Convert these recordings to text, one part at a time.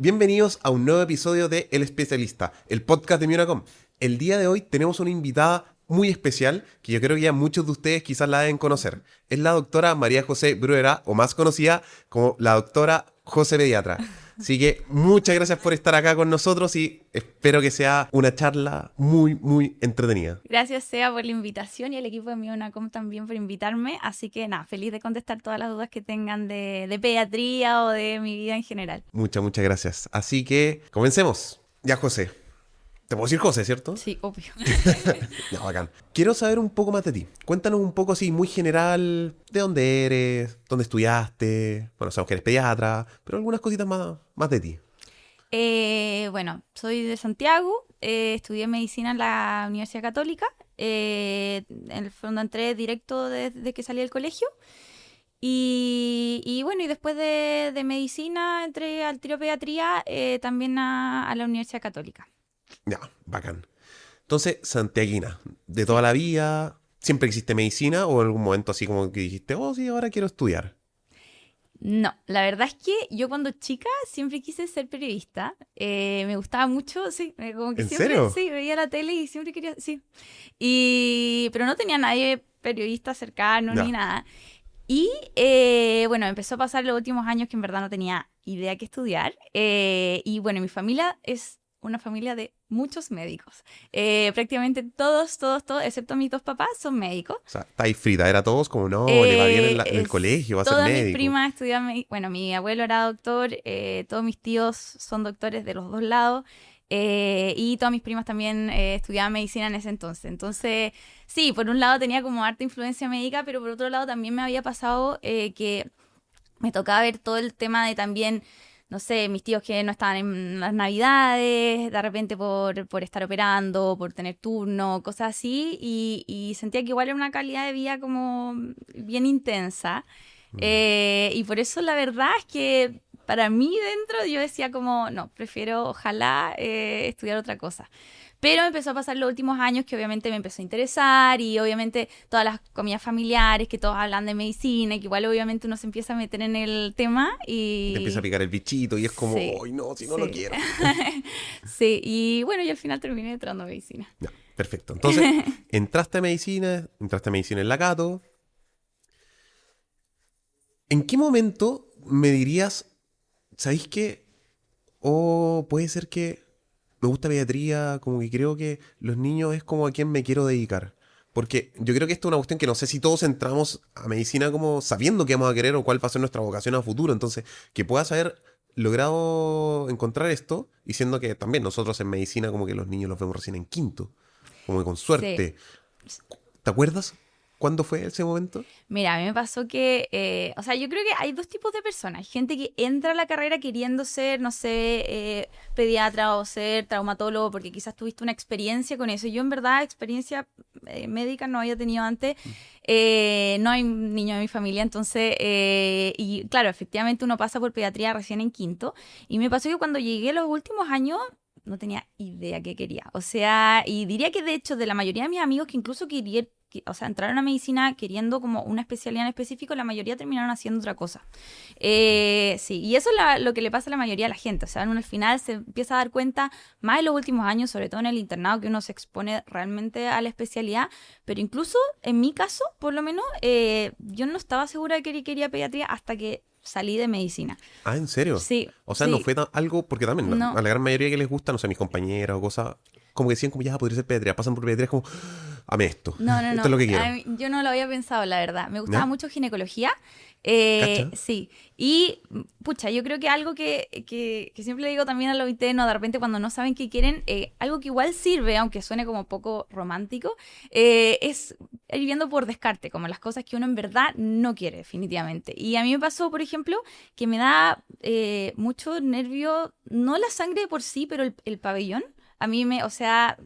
Bienvenidos a un nuevo episodio de El Especialista, el podcast de Miunacom. El día de hoy tenemos una invitada muy especial que yo creo que ya muchos de ustedes quizás la deben conocer. Es la doctora María José Bruera, o más conocida como la doctora José Pediatra. Así que muchas gracias por estar acá con nosotros y espero que sea una charla muy entretenida. Gracias, Sea, por la invitación y al equipo de Miunacom también por invitarme. Así que nada, feliz de contestar todas las dudas que tengan de pediatría o de mi vida en general. Muchas gracias. Así que comencemos. Ya, José. Te puedo decir José, ¿cierto? Sí, obvio. Ya, bacán. Quiero saber un poco más de ti. Cuéntanos un poco así, muy general, de dónde eres, dónde estudiaste. Bueno, sabemos que eres pediatra, pero algunas cositas más de ti. Bueno, soy de Santiago, estudié medicina en la Universidad Católica. En el fondo entré directo desde que salí del colegio. Y bueno, y después de medicina entré al tiro pediatría también a la Universidad Católica. Ya, bacán. Entonces, santiaguina, de toda Sí. la vida, ¿siempre existe medicina o en algún momento así como que dijiste, oh sí, ahora quiero estudiar? No, la verdad es que yo cuando chica siempre quise ser periodista. Me gustaba mucho, sí, como que ¿En siempre, serio? sí, veía la tele y siempre quería, sí. Pero no tenía nadie periodista cercano Ya. ni nada. Y bueno, empezó a pasar los últimos años que en verdad no tenía idea qué estudiar. Y bueno, mi familia es una familia de muchos médicos. Prácticamente todos, excepto mis dos papás, son médicos. O sea, está ahí frita, era todos como, no, le va bien en el colegio, va a ser Todas mis médico. primas estudiaban, bueno, mi abuelo era doctor, todos mis tíos son doctores de los dos lados, y todas mis primas también estudiaban medicina en ese entonces. Entonces, sí, por un lado tenía como harta influencia médica, pero por otro lado también me había pasado que me tocaba ver todo el tema de también, no sé, mis tíos que no estaban en las navidades, de repente por estar operando, por tener turno, cosas así, y sentía que igual era una calidad de vida como bien intensa. Y por eso la verdad es que para mí dentro yo decía como, no, prefiero ojalá estudiar otra cosa. Pero me empezó a pasar los últimos años que obviamente me empezó a interesar y obviamente todas las comidas familiares que todos hablan de medicina y que igual obviamente uno se empieza a meter en el tema Y te empieza a y... picar el bichito y es como, Sí, ay no, si no lo sí. quiero. Sí, y bueno, yo al final terminé entrando a medicina. Ya, perfecto. Entonces, entraste a medicina en la Cato. ¿En qué momento me dirías, ¿sabéis qué? O puede ser que me gusta pediatría, como que creo que los niños es como a quien me quiero dedicar. Porque yo creo que esto es una cuestión que no sé si todos entramos a medicina como sabiendo qué vamos a querer o cuál va a ser nuestra vocación a futuro. Entonces, que puedas haber logrado encontrar esto, y siendo que también nosotros en medicina como que los niños los vemos recién en quinto, como que con Sí. suerte. ¿Te acuerdas cuándo fue ese momento? Mira, a mí me pasó que, o sea, yo creo que hay dos tipos de personas. Hay gente que entra a la carrera queriendo ser, no sé, pediatra o ser traumatólogo porque quizás tuviste una experiencia con eso. Yo en verdad experiencia médica no había tenido antes. No hay niño de mi familia, entonces, y claro, efectivamente uno pasa por pediatría recién en quinto. Y me pasó que cuando llegué a los últimos años no tenía idea qué quería. O sea, y diría que de hecho de la mayoría de mis amigos que incluso querían, o sea, entraron a medicina queriendo como una especialidad en específico, la mayoría terminaron haciendo otra cosa. Sí, y eso es lo que le pasa a la mayoría de la gente. O sea, uno al final se empieza a dar cuenta, más en los últimos años, sobre todo en el internado, que uno se expone realmente a la especialidad. Pero incluso en mi caso, por lo menos, yo no estaba segura de que quería pediatría hasta que salí de medicina. Ah, ¿en serio? Sí, O sea, no sí, fue algo, porque también no. a la gran mayoría que les gusta, no sé, mis compañeras o cosas, como que decían como ya podría ser pediatría, pasan por pediatría, es como, ame esto, No, esto es lo que quiero. Yo no lo había pensado, la verdad. Me gustaba ¿Ya? mucho ginecología. ¿Cacha? Sí. Y, pucha, yo creo que algo que siempre le digo también a los internos, de repente cuando no saben qué quieren, algo que igual sirve, aunque suene como poco romántico, es ir viendo por descarte, como las cosas que uno en verdad no quiere, definitivamente. Y a mí me pasó, por ejemplo, que me da mucho nervio, no la sangre de por sí, pero el pabellón. A mí o sea,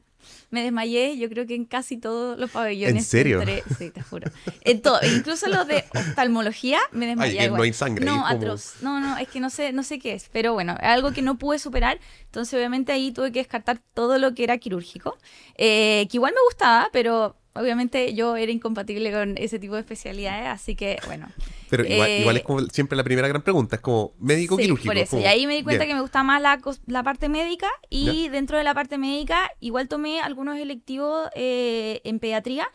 me desmayé, yo creo que en casi todos los pabellones. ¿En serio? Sí, te juro. En todo, incluso los de oftalmología, me desmayé que igual. no hay sangre. No, ahí es como... atroz. No, es que no sé qué es. Pero bueno, es algo que no pude superar. Entonces, obviamente, ahí tuve que descartar todo lo que era quirúrgico. Que igual me gustaba, pero obviamente yo era incompatible con ese tipo de especialidades, así que bueno. Pero igual es como siempre la primera gran pregunta, es como médico Sí, quirúrgico. por eso. Como, Y ahí me di cuenta bien. que me gustaba más la parte médica y ¿Ya? dentro de la parte médica igual tomé algunos electivos en pediatría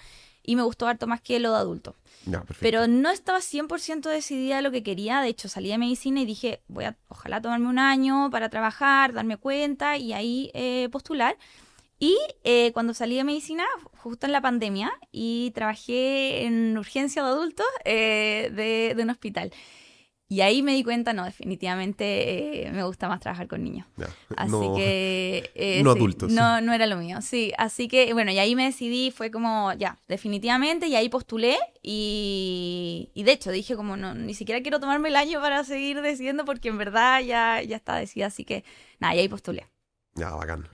y me gustó harto más que lo de adultos. Ya, perfecto. Pero no estaba 100% decidida de lo que quería. De hecho, salí de medicina y dije, ojalá tomarme un año para trabajar, darme cuenta y ahí postular. Y cuando salí de medicina, justo en la pandemia, y trabajé en urgencia de adultos de un hospital. Y ahí me di cuenta, no, definitivamente me gusta más trabajar con niños. Ya. Así No, que no sí, adultos. no era lo mío. Sí, así que bueno, y ahí me decidí, fue como, ya, definitivamente, y ahí postulé. Y de hecho dije como, no, ni siquiera quiero tomarme el año para seguir decidiendo porque en verdad ya está decidida. Así que nada, y ahí postulé. Ya, bacán.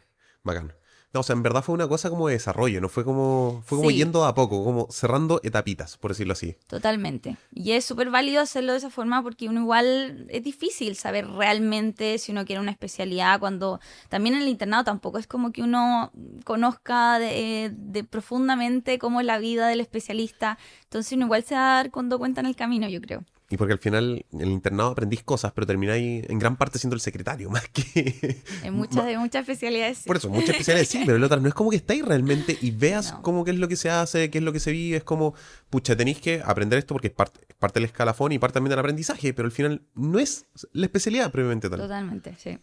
Bacán. No, o sea, en verdad fue una cosa como de desarrollo, no fue como Sí, yendo de a poco, como cerrando etapitas, por decirlo así. totalmente. Y es súper válido hacerlo de esa forma porque uno igual es difícil saber realmente si uno quiere una especialidad cuando también en el internado tampoco es como que uno conozca de profundamente cómo es la vida del especialista. Entonces uno igual se va a dar cuando cuenta en el camino, yo creo. Y porque al final en el internado aprendís cosas, pero termináis en gran parte siendo el secretario, más que... En ma- muchas especialidades sí. Por eso, muchas especialidades sí, pero en otras no es como que estáis realmente y veas No, cómo qué es lo que se hace, qué es lo que se vive, es como, pucha, tenéis que aprender esto porque es parte del escalafón y parte también del aprendizaje, pero al final no es la especialidad previamente tal. totalmente, sí.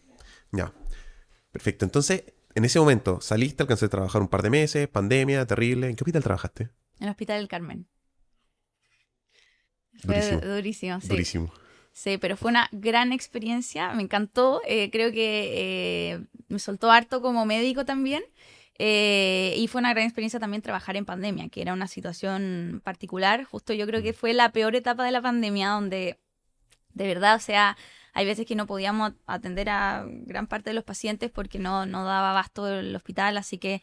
Ya, perfecto. Entonces, en ese momento, saliste, alcanzaste a trabajar un par de meses, pandemia, terrible. ¿En qué hospital trabajaste? En el Hospital del Carmen. Fue Durísimo, durísimo, sí. durísimo. Sí, pero fue una gran experiencia, me encantó. Creo que me soltó harto como médico también. Y fue una gran experiencia también trabajar en pandemia, que era una situación particular. Justo yo creo que fue la peor etapa de la pandemia, donde de verdad, o sea, hay veces que no podíamos atender a gran parte de los pacientes porque no daba abasto el hospital, así que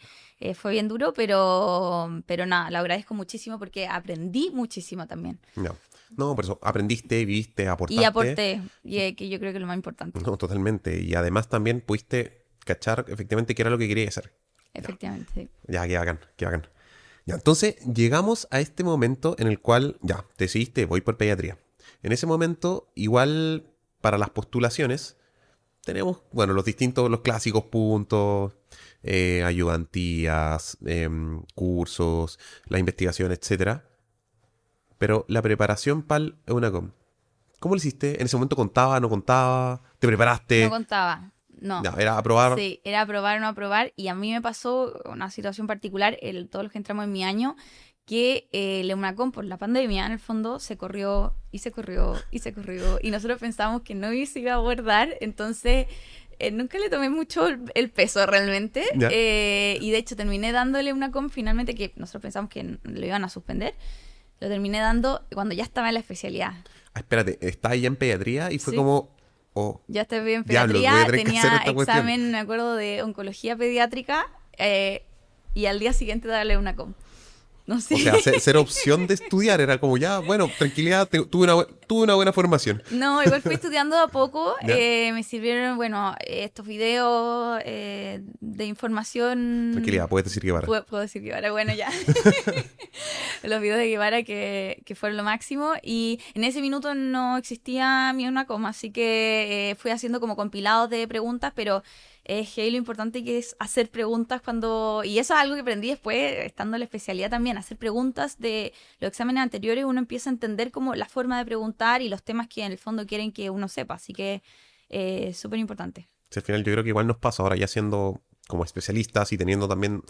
fue bien duro, pero nada, lo agradezco muchísimo porque aprendí muchísimo también. Ya. No, por eso, aprendiste, viviste, Y aportaste. aporté, y que yo creo que es lo más importante. No, totalmente. Y además también pudiste cachar efectivamente qué era lo que querías hacer. Ya, Efectivamente, sí. ya, qué bacán, qué bacán. Ya, entonces llegamos a este momento en el cual, ya, te decidiste, voy por pediatría. En ese momento, igual para las postulaciones, tenemos, bueno, los clásicos puntos, ayudantías, cursos, la investigación, etcétera. Pero la preparación PAL es una com. ¿Cómo lo hiciste? ¿En ese momento contaba, no contaba? ¿Te No preparaste? contaba, no. Ya, era aprobar. Sí, era aprobar o no aprobar. Y a mí me pasó una situación particular, todos los que entramos en mi año, que el EUNACOM por la pandemia, en el fondo, se corrió y se corrió y se corrió. Y nosotros pensábamos que no se iba a abordar, entonces nunca le tomé mucho el peso realmente. Ya. Y de hecho terminé dándole EUNACOM finalmente, que nosotros pensamos que lo iban a suspender. Lo terminé dando cuando ya estaba en la especialidad. Ah, espérate, estaba ya en pediatría y fue Sí. como, oh, Ya estuve en diablos, voy a pediatría, tener que hacer tenía esta cuestión. examen, me acuerdo, de oncología pediátrica y al día siguiente darle una com. No sé. O sea, ser opción de estudiar era como ya, bueno, tranquilidad, tuve una buena formación. No, igual fui estudiando de a poco. Ya. Me sirvieron, bueno, estos videos de información. Tranquilidad, puedes decir que para. Puedo decir Guevara, bueno, ya. Los videos de Guevara que fueron lo máximo. Y en ese minuto no existía mi una coma, así que fui haciendo como compilados de preguntas, pero es que lo importante que es hacer preguntas cuando... Y eso es algo que aprendí después, estando en la especialidad también, hacer preguntas de los exámenes anteriores, uno empieza a entender como la forma de preguntar y los temas que en el fondo quieren que uno sepa, así que súper importante. Sí, al final yo creo que igual nos pasa ahora ya siendo como especialistas y teniendo también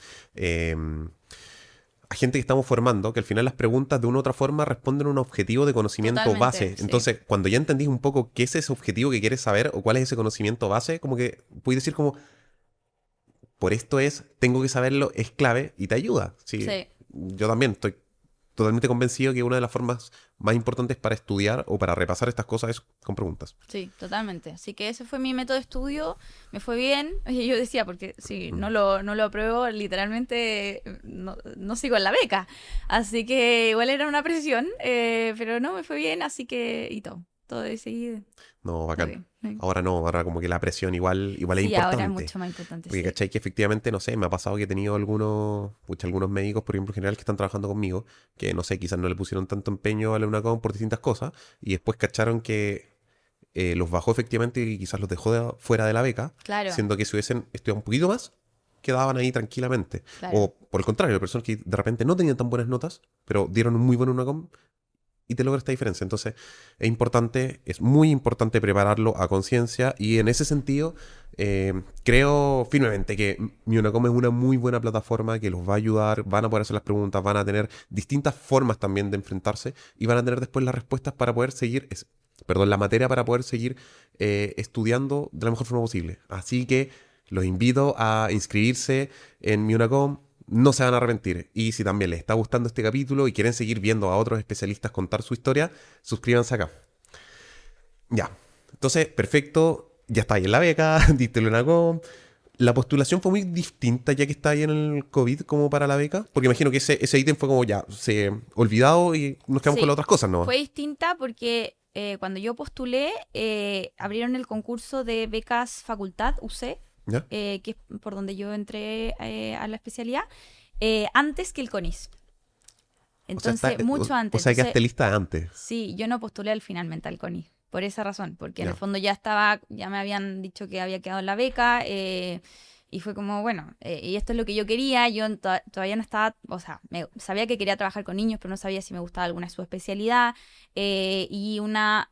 a gente que estamos formando, que al final las preguntas de una u otra forma responden a un objetivo de conocimiento Totalmente, base. sí. Entonces, cuando ya entendís un poco qué es ese objetivo que quieres saber o cuál es ese conocimiento base, como que puedes decir como, por esto es, tengo que saberlo, es clave y te ayuda. Sí, Sí. yo también estoy totalmente convencido que una de las formas más importantes para estudiar o para repasar estas cosas es con preguntas. Sí, totalmente. Así que ese fue mi método de estudio, me fue bien. Oye, yo decía, porque si no lo apruebo, literalmente no sigo en la beca. Así que igual era una presión, pero no, me fue bien, así que y todo. todo decidido. No, Está bacán. bien. Ahora no, ahora como que la presión igual es Sí, ahora es importante. mucho más importante, Porque, sí. ¿cachai? Que efectivamente, no sé, me ha pasado que he tenido algunos médicos, por ejemplo, en general, que están trabajando conmigo, que, no sé, quizás no le pusieron tanto empeño a la UNACOM por distintas cosas, y después cacharon que los bajó efectivamente y quizás los dejó fuera de la beca, Claro, siendo que si hubiesen estudiado un poquito más, quedaban ahí tranquilamente. claro. O, por el contrario, personas que de repente no tenían tan buenas notas, pero dieron un muy buen UNACOM y te logra esta diferencia. Entonces, es importante, es muy importante prepararlo a conciencia y en ese sentido, creo firmemente que Mionacom es una muy buena plataforma que los va a ayudar, van a poder hacer las preguntas, van a tener distintas formas también de enfrentarse y van a tener después las respuestas para poder seguir, perdón, la materia para poder seguir estudiando de la mejor forma posible. Así que los invito a inscribirse en Mionacom, no se van a arrepentir. Y si también les está gustando este capítulo y quieren seguir viendo a otros especialistas contar su historia, suscríbanse acá. Ya. Entonces, perfecto. Ya está ahí en la beca, diste una com. La postulación fue muy distinta ya que está ahí en el COVID como para la beca. Porque imagino que ese ítem fue como ya, se olvidado y nos quedamos con las Sí, otras cosas, ¿no? fue distinta porque cuando yo postulé, abrieron el concurso de becas Facultad, UC, ¿Ya? que es por donde yo entré a la especialidad, antes que el CONIS. O sea, Entonces, mucho o antes. sea, Entonces, quedaste lista antes. sí, yo no postulé al finalmente al CONIS, por esa razón, porque en el Ya. fondo ya me habían dicho que había quedado en la beca, y fue como, bueno, y esto es lo que yo quería, yo todavía no estaba, o sea, sabía que quería trabajar con niños, pero no sabía si me gustaba alguna subespecialidad, y una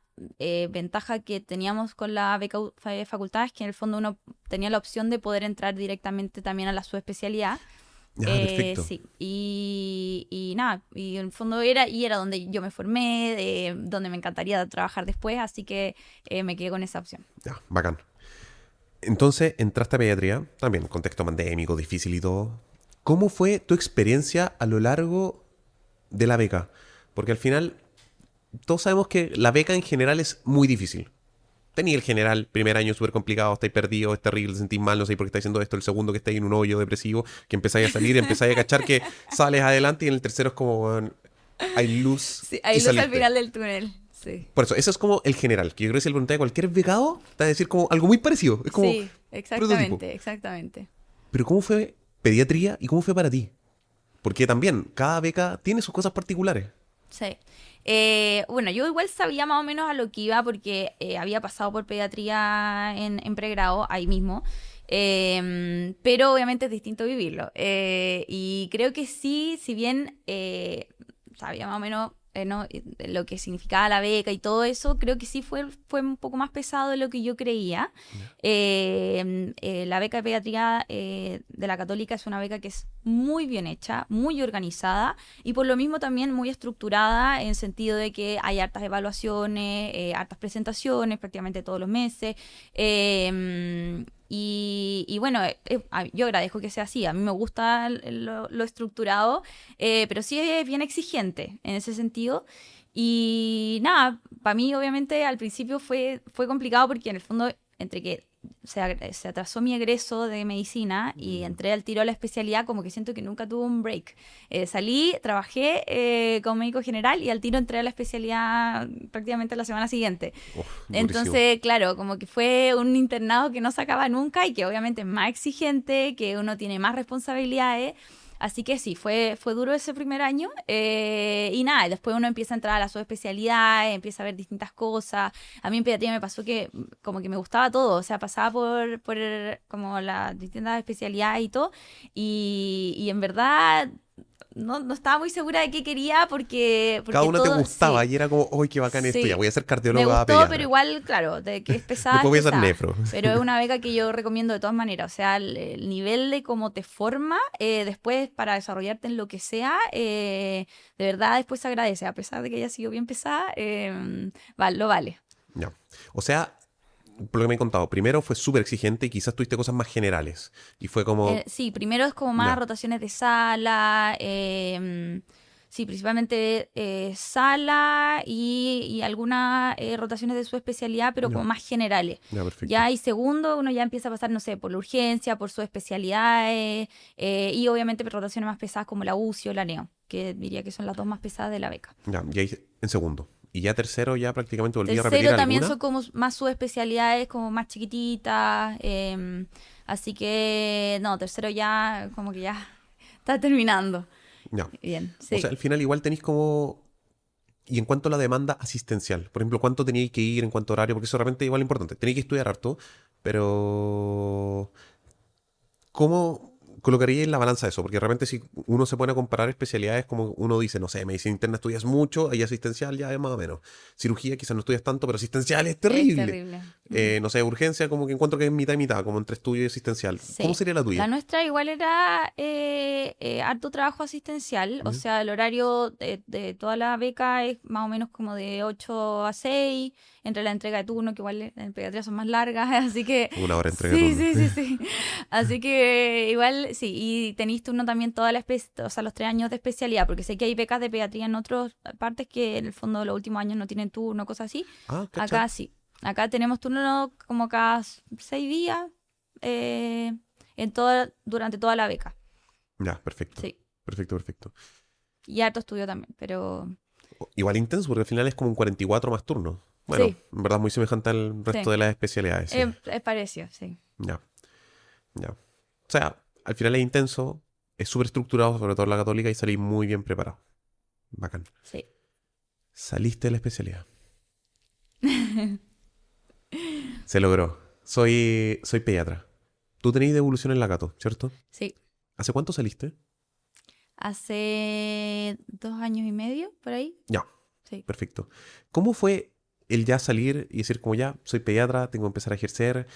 ventaja que teníamos con la beca facultad es que en el fondo uno tenía la opción de poder entrar directamente también a la subespecialidad. Ya, perfecto. Sí, y nada, y en el fondo era donde yo me formé, donde me encantaría trabajar después, así que me quedé con esa opción. Ya, bacán. Entonces, entraste a pediatría, también contexto pandémico, difícil y todo. ¿Cómo fue tu experiencia a lo largo de la beca? Porque al final, todos sabemos que la beca en general es muy difícil. Tenía el general, primer año súper complicado, estáis perdidos, es terrible, te sentís mal, no sé por qué estáis haciendo esto. El segundo que estáis en un hoyo depresivo, que empezáis a salir, empezáis a cachar que sales adelante y en el tercero es como, bueno, hay luz Sí, y ahí luz al saliste. final del túnel, sí. Por eso, eso es como el general, que yo creo que si le preguntáis a cualquier becado, te va a decir como algo muy parecido. Es como Sí, prototipo. exactamente, exactamente. Pero ¿cómo fue pediatría y cómo fue para ti? Porque también cada beca tiene sus cosas particulares. Sí. Bueno, yo igual sabía más o menos a lo que iba porque había pasado por pediatría en pregrado, ahí mismo. Pero obviamente es distinto vivirlo. Y creo que sí, si bien sabía más o menos ¿no? Lo que significaba la beca y todo eso, creo que sí fue un poco más pesado de lo que yo creía. La beca de pediatría de la Católica es una beca que es muy bien hecha, muy organizada y por lo mismo también muy estructurada en sentido de que hay hartas evaluaciones, hartas presentaciones prácticamente todos los meses. Y bueno, yo agradezco que sea así. A mí me gusta lo estructurado, pero sí es bien exigente en ese sentido. Y nada, para mí obviamente al principio fue complicado porque en el fondo, entre que se atrasó mi egreso de medicina y entré al tiro a la especialidad, como que siento que nunca tuve un break. Salí, trabajé como médico general y al tiro entré a la especialidad prácticamente la semana siguiente. Uf, durísimo. Entonces, claro, como que fue un internado que no se acaba nunca y que obviamente es más exigente, que uno tiene más responsabilidades. Así que sí, fue duro ese primer año. Y nada, y después uno empieza a entrar a la subespecialidad, empieza a ver distintas cosas. A mí en pediatría me pasó que como que me gustaba todo, o sea, pasaba por como las distintas especialidades y todo. Y en verdad no estaba muy segura de qué quería Cada porque una te todo, gustaba sí. y era como, ¡ay, qué bacán esto! Ya Sí, voy a ser me cardióloga gustó, pero pediatra. igual, claro, de que Después voy a es ser pesada. nefro. Pero es una beca que yo recomiendo de todas maneras. O sea, el nivel de cómo te forma después para desarrollarte en lo que sea, de verdad después se agradece. A pesar de que haya sido bien pesada, lo vale. Ya. O sea, por lo que me he contado, primero fue súper exigente y quizás tuviste cosas más generales. Y fue como, Sí, primero es como más ya, rotaciones de sala, sí, principalmente sala y algunas rotaciones de su especialidad, pero como ya, más generales. ya, perfecto. Ya y segundo, uno ya empieza a pasar, no sé, por la urgencia, por sus especialidades y obviamente rotaciones más pesadas como la UCI o la NEO, que diría que son las dos más pesadas de la beca. Ya, y ahí en segundo. Y ya tercero ya prácticamente volví a repetir Tercero también alguna. son como más subespecialidades, como más chiquititas. Así que, no, tercero ya como que ya está terminando. Ya. Bien, O sea, sí. al final igual tenéis como... Y en cuanto a la demanda asistencial, por ejemplo, ¿cuánto teníais que ir en cuanto a horario? Porque eso realmente igual es importante. Tenéis que estudiar harto, pero ¿cómo colocaría en la balanza eso? Porque realmente si uno se pone a comparar especialidades, como uno dice, no sé, medicina interna estudias mucho, ahí asistencial ya es más o menos. Cirugía quizás no estudias tanto, pero asistencial es Es terrible. terrible. No sé, urgencia como que encuentro que es mitad y mitad, como entre estudio y asistencial. ¿Cómo Sí, sería la la tuya? nuestra igual era harto trabajo asistencial, o ¿Ya? sea, el horario de toda la beca es más o menos como de 8 a 6 entre la entrega de turno, que igual en pediatría son más largas, así que Una hora de entrega de sí, turno. sí, sí, sí. Así que igual sí, y tenéis turno también o sea, los 3 años de especialidad, porque sé que hay becas de pediatría en otras partes que en el fondo los últimos años no tienen turno, cosas así. Ah, cacha. Acá sí. Acá tenemos turno como cada 6 días eh, durante toda la beca. Ya, perfecto. Sí. Perfecto, perfecto. Y harto estudio también, pero Igual intenso, porque al final es como un 44 más turnos. Bueno, sí, en verdad muy semejante al resto sí. de las especialidades, sí. Es parecido, sí. Ya, ya. O sea, al final es intenso, es súper estructurado, sobre todo en la católica, y salí muy bien preparado. Bacán. Sí. Saliste de la especialidad. Se logró. Soy pediatra. Tú tenéis devolución en la Cato, ¿cierto? Sí. ¿Hace cuánto saliste? Hace 2 años y medio, por ahí. Ya, Sí. perfecto. ¿Cómo fue el ya salir y decir como ya, soy pediatra, tengo que empezar a ejercer?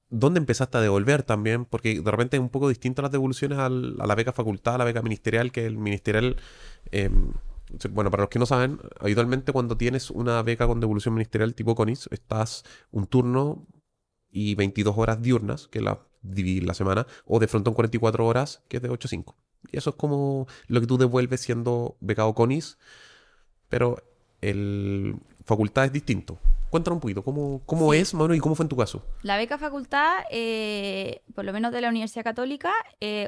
¿Dónde empezaste a devolver también? Porque de repente es un poco distinto las devoluciones a la beca facultad, a la beca ministerial, que el ministerial, eh, bueno, para los que no saben, habitualmente cuando tienes una beca con devolución ministerial tipo CONIS, estás un turno y 22 horas diurnas, que la dividir la semana, o de frontón 44 horas, que es de 8 a 5. Y eso es como lo que tú devuelves siendo becado CONIS, pero el facultad es distinto. Cuéntanos un poquito, ¿cómo Sí. es, mano, y cómo fue en tu caso? La beca facultad, por lo menos de la Universidad Católica,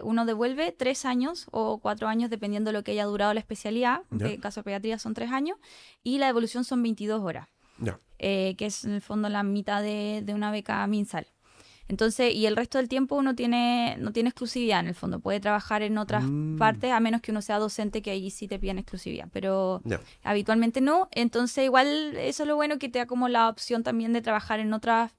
uno devuelve 3 años o 4 años, dependiendo de lo que haya durado la especialidad, que ¿Ya? en caso de pediatría son 3 años, y la devolución son 22 horas. Ya. Que es en el fondo la mitad de una beca MinSal. Entonces, y el resto del tiempo uno no tiene exclusividad en el fondo, puede trabajar en otras Mm, partes, a menos que uno sea docente, que ahí sí te piden exclusividad, pero ya. habitualmente no. Entonces, igual eso es lo bueno, que te da como la opción también de trabajar en otras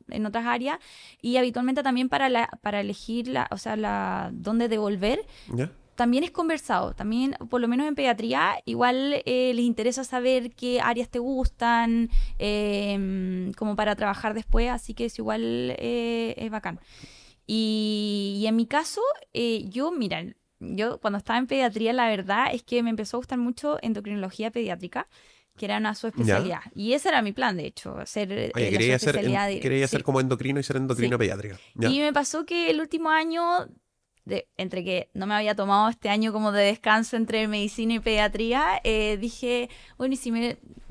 áreas, y habitualmente también para elegir o sea, dónde devolver, ¿Ya? también es conversado, también por lo menos en pediatría, igual les interesa saber qué áreas te gustan, como para trabajar después, así que es igual, es bacán. Y en mi caso, mira, yo cuando estaba en pediatría, la verdad es que me empezó a gustar mucho endocrinología pediátrica, que era una ¿Ya? subespecialidad. Y ese era mi plan, de hecho, hacer Oye, la subespecialidad quería ser sí, como endocrino y ser endocrino sí. pediátrica. ¿Ya? Y me pasó que el último año, entre que no me había tomado este año como de descanso entre medicina y pediatría, dije, bueno, y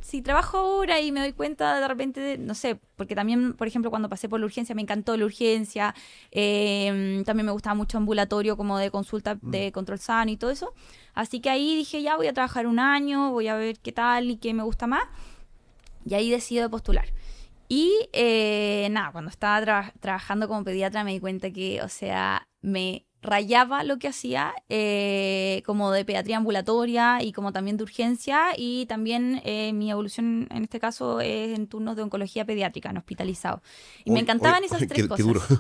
si trabajo ahora y me doy cuenta de repente, no sé, porque también, por ejemplo, cuando pasé por la urgencia, me encantó la urgencia, también me gustaba mucho ambulatorio como de consulta Mm, de control sano y todo eso. Así que ahí dije, ya voy a trabajar un año, voy a ver qué tal y qué me gusta más. Y ahí decido postular. Y nada, cuando estaba trabajando como pediatra me di cuenta que, o sea, me rayaba lo que hacía, como de pediatría ambulatoria y como también de urgencia, y también mi evolución en este caso es en turnos de oncología pediátrica, en hospitalizado. Y me Oye, oye, encantaban esas oye, tres qué duro. cosas.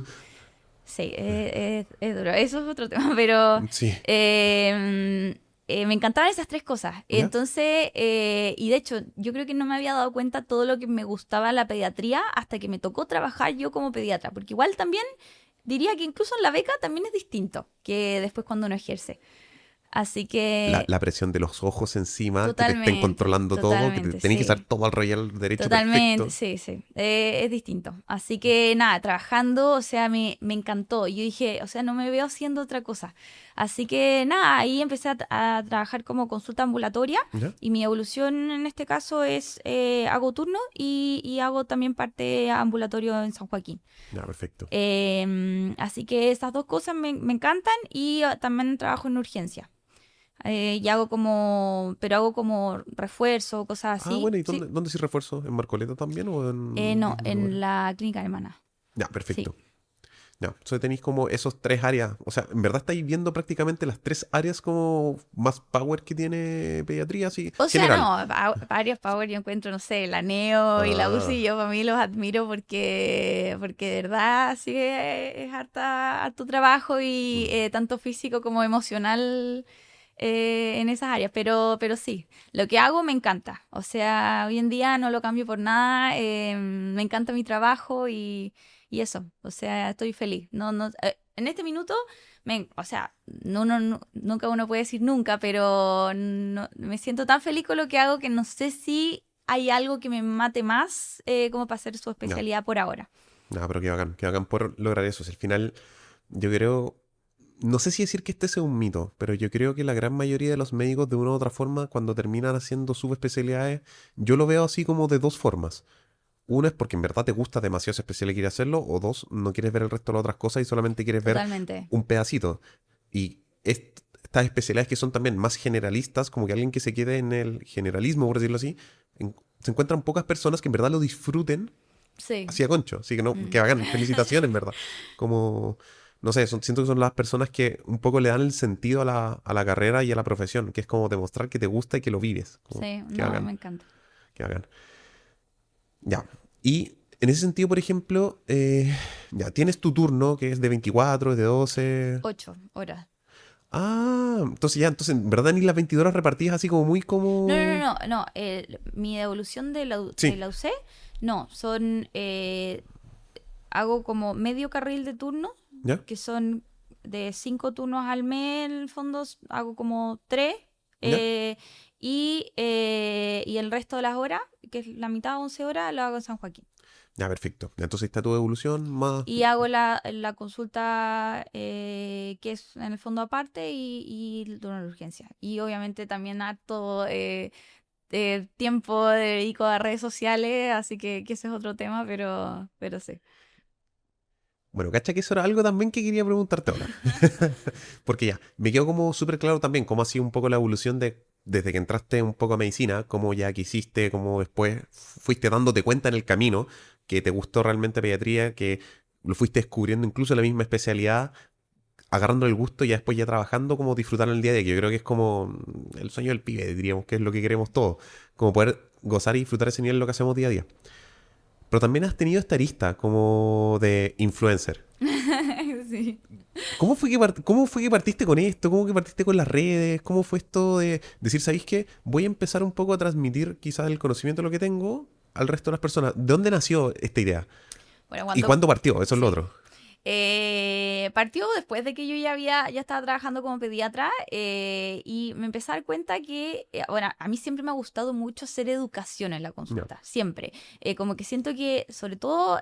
Sí, es duro. Eso es otro tema, pero Sí. me encantaban esas tres cosas. ¿Ya? Entonces, y de hecho, yo creo que no me había dado cuenta todo lo que me gustaba la pediatría hasta que me tocó trabajar yo como pediatra, porque igual también diría que incluso en la beca también es distinto que después cuando uno ejerce. Así que La presión de los ojos encima, que te estén totalmente, controlando todo, que te totalmente, tenés que estar sí. todo al royal derecho Totalmente, perfecto. sí, sí, es distinto. Así que nada, trabajando, o sea, me encantó. Yo dije, o sea, no me veo haciendo otra cosa. Así que nada, ahí empecé a trabajar como consulta ambulatoria, ¿Ya? y mi evolución en este caso es, hago turno y hago también parte ambulatorio en San Joaquín. Ya, perfecto. Así que esas dos cosas me encantan, y también trabajo en urgencia. Y hago como refuerzo, cosas Ah, así. bueno, ¿y Sí. dónde sí refuerzo? ¿En Marcoleta también o en No, distintos lugares? en la clínica alemana. Ya, Sí. perfecto. Ya, entonces tenéis como esos tres áreas. O sea, en verdad estáis viendo prácticamente las tres áreas como más power que tiene pediatría, así, O sea, general. no, varios Power yo encuentro, no sé, la Neo y la UCI, Ah, yo para mí los admiro porque de verdad sí es harto trabajo y mm, tanto físico como emocional en esas áreas, pero sí, lo que hago me encanta, o sea, hoy en día no lo cambio por nada, me encanta mi trabajo y eso, o sea, estoy feliz, en este minuto o sea, nunca uno puede decir nunca, pero me siento tan feliz con lo que hago que no sé si hay algo que me mate más como para hacer su ya, especialidad por ahora. ya, pero qué bacán por lograr eso. Si al final, yo creo, no sé si decir que este sea un mito, pero yo creo que la gran mayoría de los médicos, de una u otra forma, cuando terminan haciendo subespecialidades, yo lo veo así como de dos formas. Una es porque en verdad te gusta demasiado esa especialidad y quieres hacerlo, o dos, no quieres ver el resto de las otras cosas y solamente quieres ver Totalmente. un pedacito. Y estas especialidades que son también más generalistas, como que alguien que se quede en el generalismo, por decirlo así, se encuentran pocas personas que en verdad lo disfruten Sí. así a concho. Así que no, Mm. que hagan felicitaciones, en verdad. Como, no sé, siento que son las personas que un poco le dan el sentido a la carrera y a la profesión, que es como demostrar que te gusta y que lo vives. Como, Sí, que no, hagan, me encanta. que hagan. Ya. Y en ese sentido, por ejemplo, ya tienes tu turno, que es de 24, es de 12. 8 horas. Ah, entonces ya, entonces, en verdad ni las 22 horas repartidas así como muy No, no, como... no, no, no. Mi devolución de Sí, la UC, no, hago como medio carril de turno, ¿ya? que son de 5 turnos al mes, en el fondo hago como 3, ¿Ya? eh, y el resto de las horas, que es la mitad, 11 horas, lo hago en San Joaquín. Ya, perfecto. Ya, entonces está tu evolución más... Y hago la consulta que es en el fondo aparte y el turno de urgencia. Y obviamente también harto tiempo dedico a redes sociales, así que ese es otro tema, pero sí. Bueno, cacha que eso era algo también que quería preguntarte ahora. Porque ya, me quedó como súper claro también cómo ha sido un poco la evolución desde que entraste un poco a medicina, cómo ya quisiste, cómo después fuiste dándote cuenta en el camino que te gustó realmente pediatría, que lo fuiste descubriendo incluso la misma especialidad, agarrando el gusto y ya después ya trabajando, como disfrutar en el día a día, que yo creo que es como el sueño del pibe, diríamos que es lo que queremos todos, como poder gozar y disfrutar ese nivel lo que hacemos día a día. Pero también has tenido esta arista como de influencer. Sí. Cómo fue que partiste con esto? ¿Cómo que partiste con las redes? ¿Cómo fue esto de decir, ¿sabéis qué? Voy a empezar un poco a transmitir quizás el conocimiento de lo que tengo al resto de las personas. ¿De dónde nació esta idea? Bueno, ¿Y cuando... cuándo partió? Eso es lo Sí. otro. Partió después de que yo ya estaba trabajando como pediatra y me empecé a dar cuenta que, bueno, a mí siempre me ha gustado mucho hacer educación en la Ya. consulta, siempre. Como que siento que, sobre todo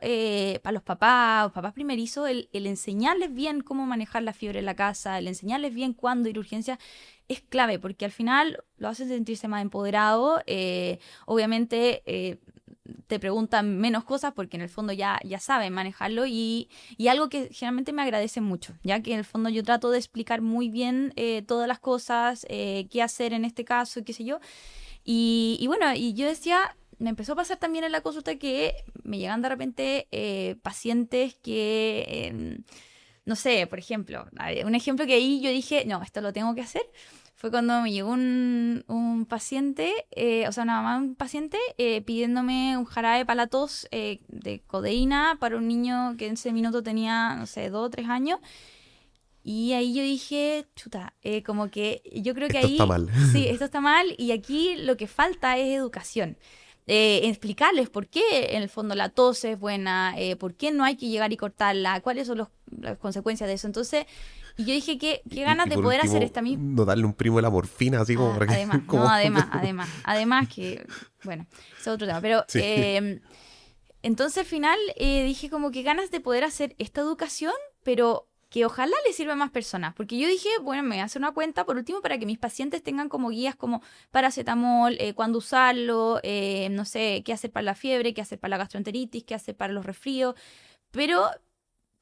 para los papás primerizos, el enseñarles bien cómo manejar la fiebre en la casa, el enseñarles bien cuándo ir a urgencia, es clave, porque al final lo hacen sentirse más empoderado. Obviamente te preguntan menos cosas porque en el fondo ya saben manejarlo y algo que generalmente me agradece mucho, ya que en el fondo yo trato de explicar muy bien todas las cosas, qué hacer en este caso, y qué sé yo. Y bueno, y yo decía, me empezó a pasar también en la consulta que me llegan de repente pacientes que, no sé, por ejemplo, un ejemplo que ahí yo dije, no, esto lo tengo que hacer. Fue cuando me llegó un paciente, o sea, una mamá de un paciente pidiéndome un jarabe para la tos de codeína para un niño que en ese minuto tenía, no sé, 2 o 3 años. Y ahí yo dije, chuta, como que yo creo que Esto está ahí, mal. sí, esto está mal y aquí lo que falta es educación. Explicarles por qué en el fondo la tos es buena, por qué no hay que llegar y cortarla, cuáles son las consecuencias de eso. Entonces, y yo dije, qué ganas Y de por poder hacer último, esta misma... no darle un primo de la morfina, así como para que... Además, no, Como... además que, bueno, es otro tema, pero Sí. entonces al final dije como que ganas de poder hacer esta educación, pero que ojalá le sirva a más personas, porque yo dije, bueno, me voy a hacer una cuenta por último para que mis pacientes tengan como guías como paracetamol, cuándo usarlo, no sé, qué hacer para la fiebre, qué hacer para la gastroenteritis, qué hacer para los resfríos, pero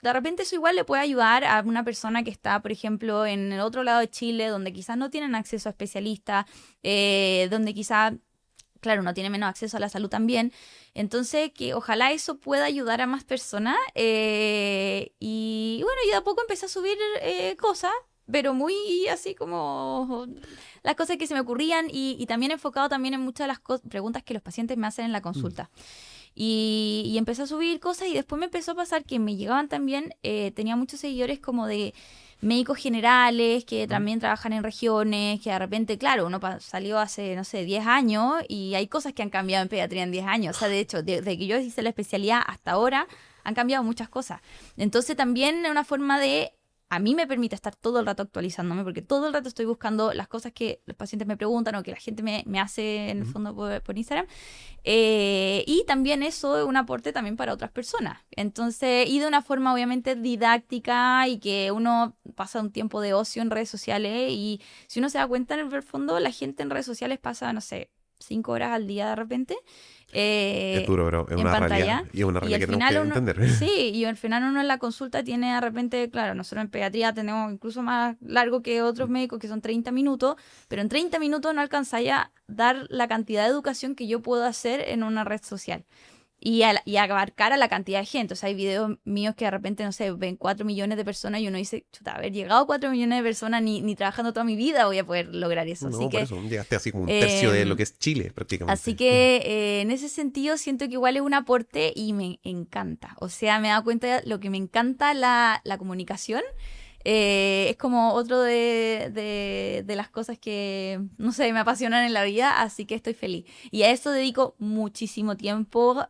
de repente eso igual le puede ayudar a una persona que está, por ejemplo, en el otro lado de Chile, donde quizás no tienen acceso a especialistas, donde quizás, claro, no tiene menos acceso a la salud también. Entonces, que ojalá eso pueda ayudar a más personas. Y bueno, y de a poco empecé a subir cosas, pero muy así como las cosas que se me ocurrían y también enfocado también en muchas de las preguntas que los pacientes me hacen en la consulta. Y empecé a subir cosas y después me empezó a pasar que me llegaban también, tenía muchos seguidores como de médicos generales que también trabajan en regiones, que de repente, claro, uno salió hace, no sé, 10 años y hay cosas que han cambiado en pediatría en 10 años. O sea, de hecho, desde que yo hice la especialidad hasta ahora han cambiado muchas cosas. Entonces también es una forma de... A mí me permite estar todo el rato actualizándome porque todo el rato estoy buscando las cosas que los pacientes me preguntan o que la gente me hace en el fondo por Instagram. Y también eso es un aporte también para otras personas. Entonces, y de una forma obviamente didáctica y que uno pasa un tiempo de ocio en redes sociales y si uno se da cuenta en el fondo, la gente en redes sociales pasa, no sé, 5 horas al día de repente. Es duro, bro. Es en una pantalla. realidad. Y es una realidad que tenemos que entender. Sí, y al final uno en la consulta tiene de repente, claro, nosotros en pediatría tenemos incluso más largo que otros médicos que son 30 minutos, pero en 30 minutos no alcanzáis a dar la cantidad de educación que yo puedo hacer en una red social. Y abarcar a la cantidad de gente. O sea, hay videos míos que de repente, no sé, ven 4 millones de personas y uno dice, chuta, haber llegado a 4 millones de personas ni trabajando toda mi vida voy a poder lograr eso. No, así por que, eso llegaste así como un tercio de lo que es Chile, prácticamente. así que en ese sentido siento que igual es un aporte y me encanta. O sea, me he dado cuenta de lo que me encanta la comunicación. Es como otro de las cosas que, no sé, me apasionan en la vida, así que estoy feliz. Y a eso dedico muchísimo tiempo,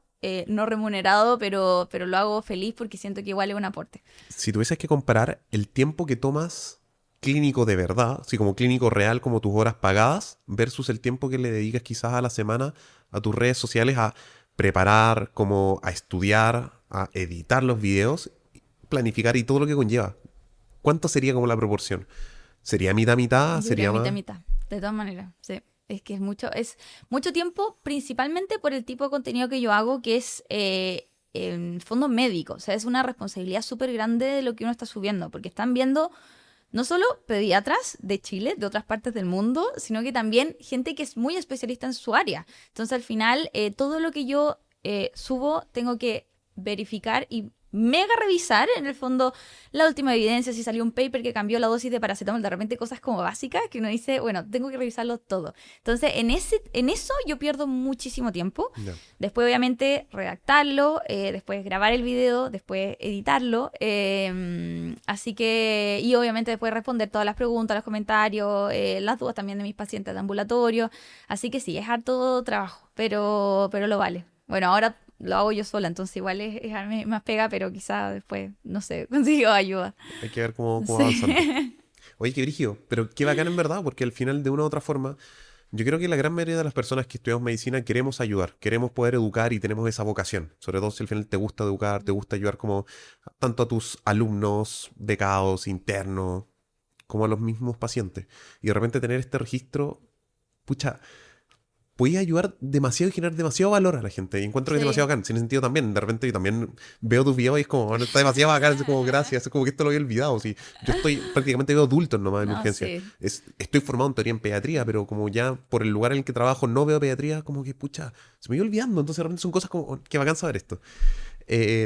no remunerado, pero lo hago feliz porque siento que igual es un aporte. Si tuvieses que comparar el tiempo que tomas clínico de verdad, así como clínico real, como tus horas pagadas, versus el tiempo que le dedicas quizás a la semana a tus redes sociales, a preparar, como a estudiar, a editar los videos, planificar y todo lo que conlleva. ¿Cuánto sería como la proporción? ¿Sería mitad-mitad? Yo ¿Sería creo más? mitad, de todas maneras, sí. Es que es mucho tiempo, principalmente por el tipo de contenido que yo hago, que es en fondo médico. O sea, es una responsabilidad súper grande de lo que uno está subiendo, porque están viendo no solo pediatras de Chile, de otras partes del mundo, sino que también gente que es muy especialista en su área. Entonces, al final, todo lo que yo subo, tengo que verificar y mega revisar, en el fondo, la última evidencia, si salió un paper que cambió la dosis de paracetamol, de repente cosas como básicas que uno dice, bueno, tengo que revisarlo todo. Entonces, en eso yo pierdo muchísimo tiempo. No. Después, obviamente, redactarlo, después grabar el video, después editarlo. Así que, y obviamente después responder todas las preguntas, los comentarios, las dudas también de mis pacientes de ambulatorio. Así que sí, es harto trabajo, pero lo vale. Bueno, ahora lo hago yo sola, entonces igual es más pega, pero quizá después, no sé, consigo ayuda. Hay que ver cómo Sí. avanzando. Oye, qué brígido, pero qué bacán en verdad, porque al final, de una u otra forma, yo creo que la gran mayoría de las personas que estudiamos medicina queremos ayudar, queremos poder educar y tenemos esa vocación. Sobre todo si al final te gusta educar, te gusta ayudar como tanto a tus alumnos, becados, internos, como a los mismos pacientes. Y de repente tener este registro, pucha, podía ayudar demasiado y generar demasiado valor a la gente. Y encuentro que es demasiado Sí. bacán. Sin sentido también, de repente yo también veo tus videos y es como, "Bueno, está demasiado bacán", es como, gracias, es como que esto lo había olvidado. Sí, yo estoy, prácticamente veo adultos nomás en No, urgencia. sí. Estoy formado en teoría en pediatría, pero como ya por el lugar en el que trabajo no veo pediatría, como que, pucha, se me iba olvidando. Entonces de repente son cosas como, "Oh, qué bacán saber esto".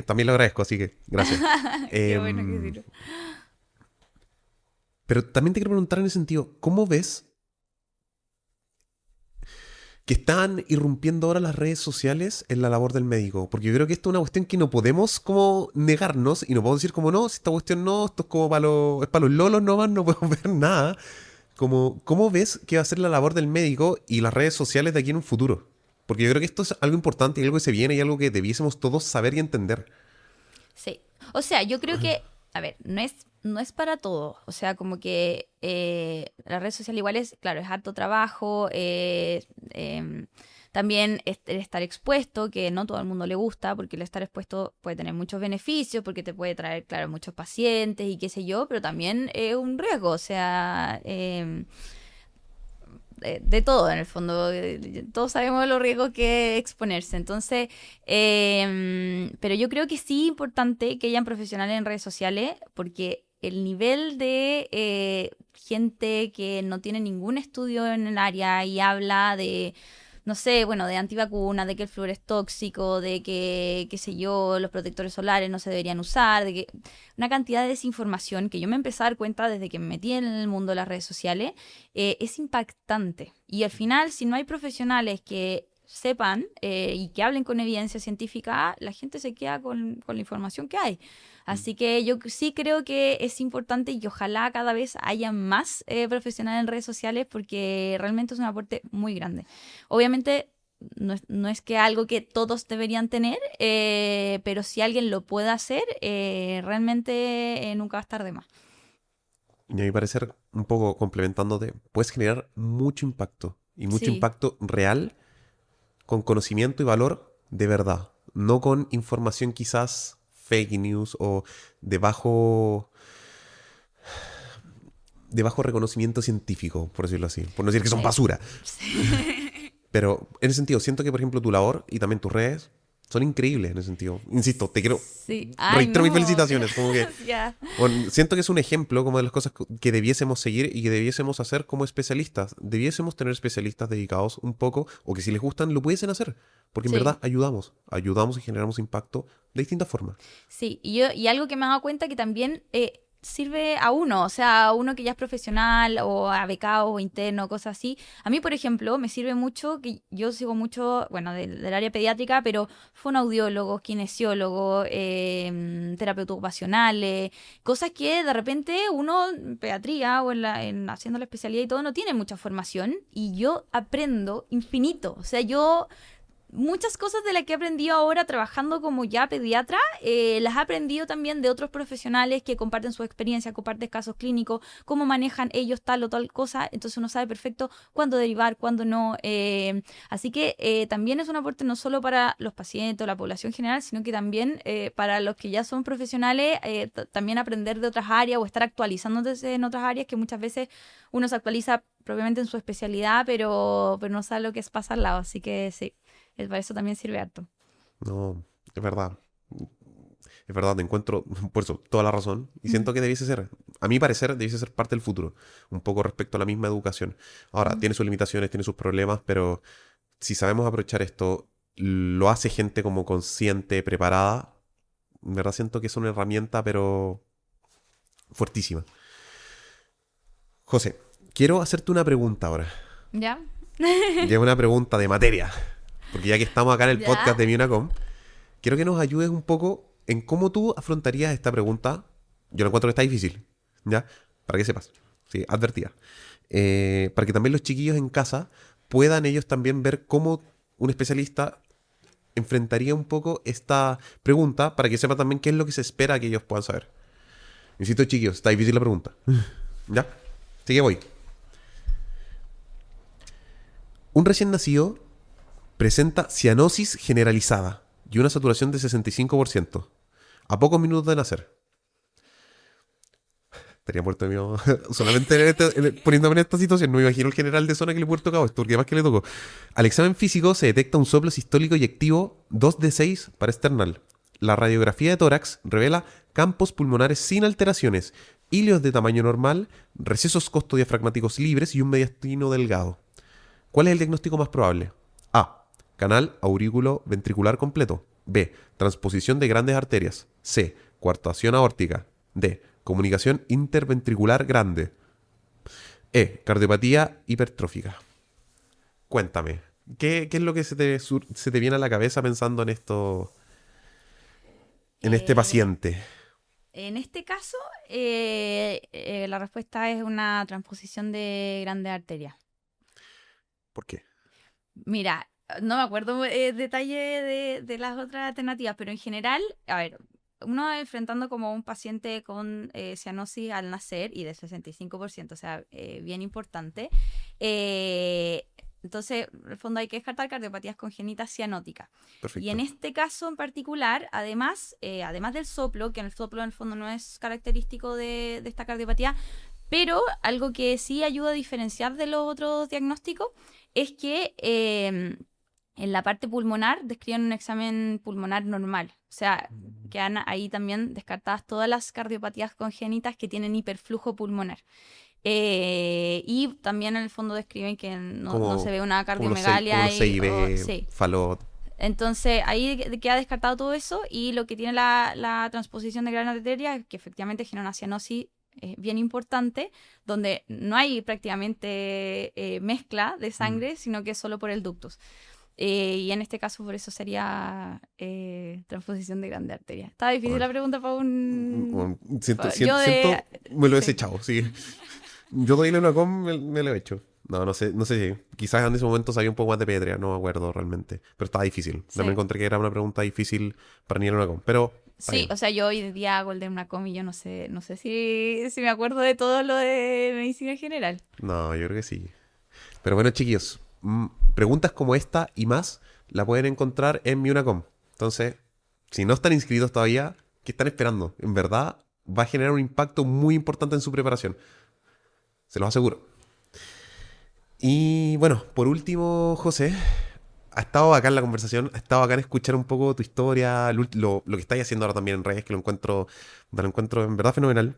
También lo agradezco, así que gracias. Qué bueno que Em, sí. pero también te quiero preguntar en ese sentido, ¿cómo ves que están irrumpiendo ahora las redes sociales en la labor del médico? Porque yo creo que esto es una cuestión que no podemos como negarnos y no podemos decir como, no, si esta cuestión no, esto es como es para los lolos nomás, no podemos ver nada. Como, ¿cómo ves que va a ser la labor del médico y las redes sociales de aquí en un futuro? Porque yo creo que esto es algo importante y algo que se viene y algo que debiésemos todos saber y entender. Sí. O sea, yo creo que, a ver, no es para todo. O sea, como que la red social igual es, claro, es harto trabajo, también el estar expuesto, que no todo el mundo le gusta, porque el estar expuesto puede tener muchos beneficios, porque te puede traer, claro, muchos pacientes y qué sé yo, pero también es un riesgo. O sea, de todo en el fondo. Todos sabemos los riesgos que exponerse. Entonces, pero yo creo que sí es importante que hayan profesionales en redes sociales porque el nivel de gente que no tiene ningún estudio en el área y habla de, no sé, bueno, de antivacunas, de que el flúor es tóxico, de que, qué sé yo, los protectores solares no se deberían usar, de que una cantidad de desinformación que yo me empecé a dar cuenta desde que me metí en el mundo de las redes sociales, es impactante. Y al final, si no hay profesionales que sepan y que hablen con evidencia científica, la gente se queda con la información que hay. Así que yo sí creo que es importante y que ojalá cada vez haya más profesionales en redes sociales porque realmente es un aporte muy grande. Obviamente no es que algo que todos deberían tener, pero si alguien lo puede hacer, realmente nunca va a estar de más. Y a mi parecer, un poco complementándote, puedes generar mucho impacto. Y mucho Sí, impacto real con conocimiento y valor de verdad. No con información quizás fake news o de bajo reconocimiento científico, por decirlo así. Por no decir que son sí, basura. sí. Pero en ese sentido, siento que, por ejemplo, tu labor y también tus redes son increíbles en ese sentido. Insisto, te quiero... Sí. Ay, Reitero mis no, felicitaciones. Como que gracias. bueno, siento que es un ejemplo como de las cosas que debiésemos seguir y que debiésemos hacer como especialistas. Debiésemos tener especialistas dedicados un poco, o que si les gustan lo pudiesen hacer. Porque en Sí. verdad ayudamos y generamos impacto de distintas formas. Sí, y algo que me he dado cuenta que también sirve a uno, o sea, a uno que ya es profesional o a becado o interno, cosas así. A mí, por ejemplo, me sirve mucho que yo sigo mucho, bueno, del área pediátrica, pero fonoaudiólogos, kinesiólogos, terapeutas ocupacionales, cosas que de repente uno en pediatría o haciendo la especialidad y todo no tiene mucha formación y yo aprendo infinito. O sea, yo muchas cosas de las que he aprendido ahora trabajando como ya pediatra, las he aprendido también de otros profesionales que comparten su experiencia, comparten casos clínicos, cómo manejan ellos tal o tal cosa, entonces uno sabe perfecto cuándo derivar, cuándo no. Así que también es un aporte no solo para los pacientes o la población general, sino que también para los que ya son profesionales, también aprender de otras áreas o estar actualizándose en otras áreas que muchas veces uno se actualiza propiamente en su especialidad, pero no sabe lo que es pasar al lado, así que sí. Para eso también sirve harto. No, es verdad. Es verdad, te encuentro, por eso, toda la razón. Y Mm, siento que debiese ser, a mi parecer, debiese ser parte del futuro. Un poco respecto a la misma educación. Ahora, mm. tiene sus limitaciones, tiene sus problemas, pero si sabemos aprovechar esto, lo hace gente como consciente, preparada. En verdad siento que es una herramienta, pero fuertísima. José, quiero hacerte una pregunta ahora. ¿Ya? Ya es una pregunta de materia. Porque ya que estamos acá en el ¿Ya? podcast de Miunacom, quiero que nos ayudes un poco en cómo tú afrontarías esta pregunta. Yo lo encuentro que está difícil, ¿ya? Para que sepas. Sí, advertida. Para que también los chiquillos en casa puedan ellos también ver cómo un especialista enfrentaría un poco esta pregunta para que sepa también qué es lo que se espera que ellos puedan saber. Insisto, chiquillos, está difícil la pregunta. ¿Ya? Así que voy. Un recién nacido presenta cianosis generalizada y una saturación de 65% a pocos minutos de nacer. Estaría muerto de miedo solamente poniéndome en esta situación. No me imagino el general de zona que le puede tocado esto, porque más que le tocó. Al examen físico se detecta un soplo sistólico y activo 2D6 para external. La radiografía de tórax revela campos pulmonares sin alteraciones, hilios de tamaño normal, recesos costodiafragmáticos libres y un mediastino delgado. ¿Cuál es el diagnóstico más probable? A. Canal aurículo ventricular completo. B. Transposición de grandes arterias. C. Coartación aórtica. D. Comunicación interventricular grande. E. Cardiopatía hipertrófica. Cuéntame, ¿qué es lo que se te viene a la cabeza pensando en esto, en este Eh, paciente? en este caso, la respuesta es una transposición de grandes arterias. ¿Por qué? Mira, no me acuerdo detalle de las otras alternativas, pero en general, a ver, uno enfrentando como un paciente con cianosis al nacer y de 65%, o sea, bien importante. eh, entonces, en el fondo hay que descartar cardiopatías congénitas cianóticas. Y en Perfecto. este caso en particular, además del soplo, que en el soplo en el fondo no es característico de esta cardiopatía, Pero algo que sí ayuda a diferenciar de los otros diagnósticos es que en la parte pulmonar describen un examen pulmonar normal. O sea, quedan ahí también descartadas todas las cardiopatías congénitas que tienen hiperflujo pulmonar. Y también en el fondo describen que no se ve una Como los, cardiomegalia. como los CIB, Sí. Fallot. Entonces ahí queda descartado todo eso y lo que tiene la transposición de gran arteria, que efectivamente genera una cianosis bien importante, donde no hay prácticamente mezcla de sangre, sino que es solo por el ductus. Y en este caso por eso sería transposición de grande arteria. Estaba difícil Bueno. la pregunta para un... Siento, yo de- me lo he sí. desechado, sí. Yo todavía una com me lo he hecho. No sé si. Quizás en ese momento sabía un poco más de pediatría, no me acuerdo realmente. Pero estaba difícil. Sí. También encontré que era una pregunta difícil para nivel una com. Pero está Sí, bien. o sea, yo hoy en día hago el de una y yo no sé si me acuerdo de todo lo de medicina general. No, yo creo que sí. Pero bueno, chiquillos, preguntas como esta y más la pueden encontrar en mi Unacom. Entonces, si no están inscritos todavía, ¿qué están esperando? En verdad, va a generar un impacto muy importante en su preparación. Se los aseguro. Y bueno, por último, José, ha estado acá en la conversación, ha estado acá en escuchar un poco tu historia, lo que estáis haciendo ahora también en redes, que lo encuentro en verdad fenomenal.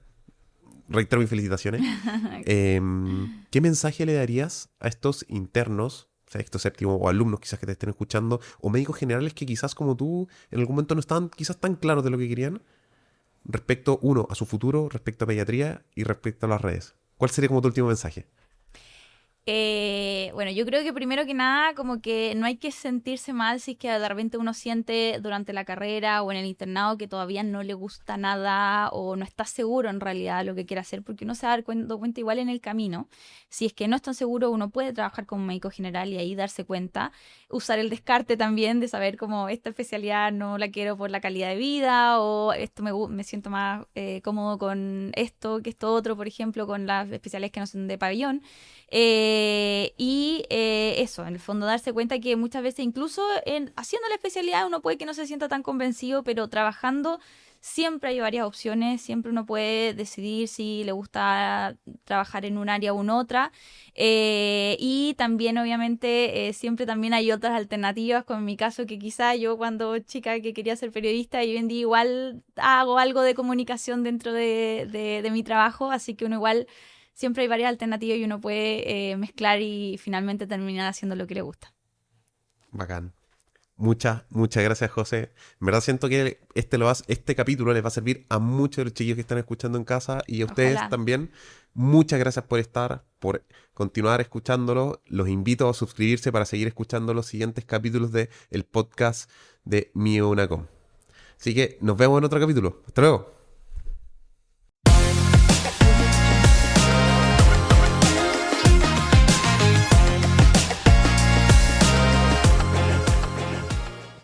Reitero mis felicitaciones. ¿Qué mensaje le darías a estos internos, sexto, séptimo, o alumnos quizás que te estén escuchando, o médicos generales que quizás como tú en algún momento no estaban quizás tan claros de lo que querían, respecto, uno, a su futuro, respecto a pediatría y respecto a las redes? ¿Cuál sería como tu último mensaje? Bueno, yo creo que primero que nada, como que no hay que sentirse mal si es que de repente uno siente durante la carrera o en el internado que todavía no le gusta nada o no está seguro en realidad de lo que quiere hacer, porque uno se va a dar cuenta igual en el camino. Si es que no es tan seguro, uno puede trabajar como médico general y ahí darse cuenta. Usar el descarte también de saber como esta especialidad no la quiero por la calidad de vida o esto me siento más cómodo con esto que esto otro, por ejemplo, con las especialidades que no son de pabellón. Eso, en el fondo darse cuenta que muchas veces incluso haciendo la especialidad uno puede que no se sienta tan convencido, pero trabajando siempre hay varias opciones, siempre uno puede decidir si le gusta trabajar en un área u en otra. Y también obviamente siempre también hay otras alternativas, como en mi caso que quizá yo cuando chica que quería ser periodista y hoy en día igual hago algo de comunicación dentro de mi trabajo, así que uno igual siempre hay varias alternativas y uno puede mezclar y finalmente terminar haciendo lo que le gusta. Bacán. Muchas gracias, José. En verdad siento que este capítulo les va a servir a muchos de los chiquillos que están escuchando en casa y a ustedes Ojalá. también. Muchas gracias por estar, por continuar escuchándolo. Los invito a suscribirse para seguir escuchando los siguientes capítulos del podcast de Mio Unacom. Así que nos vemos en otro capítulo. Hasta luego.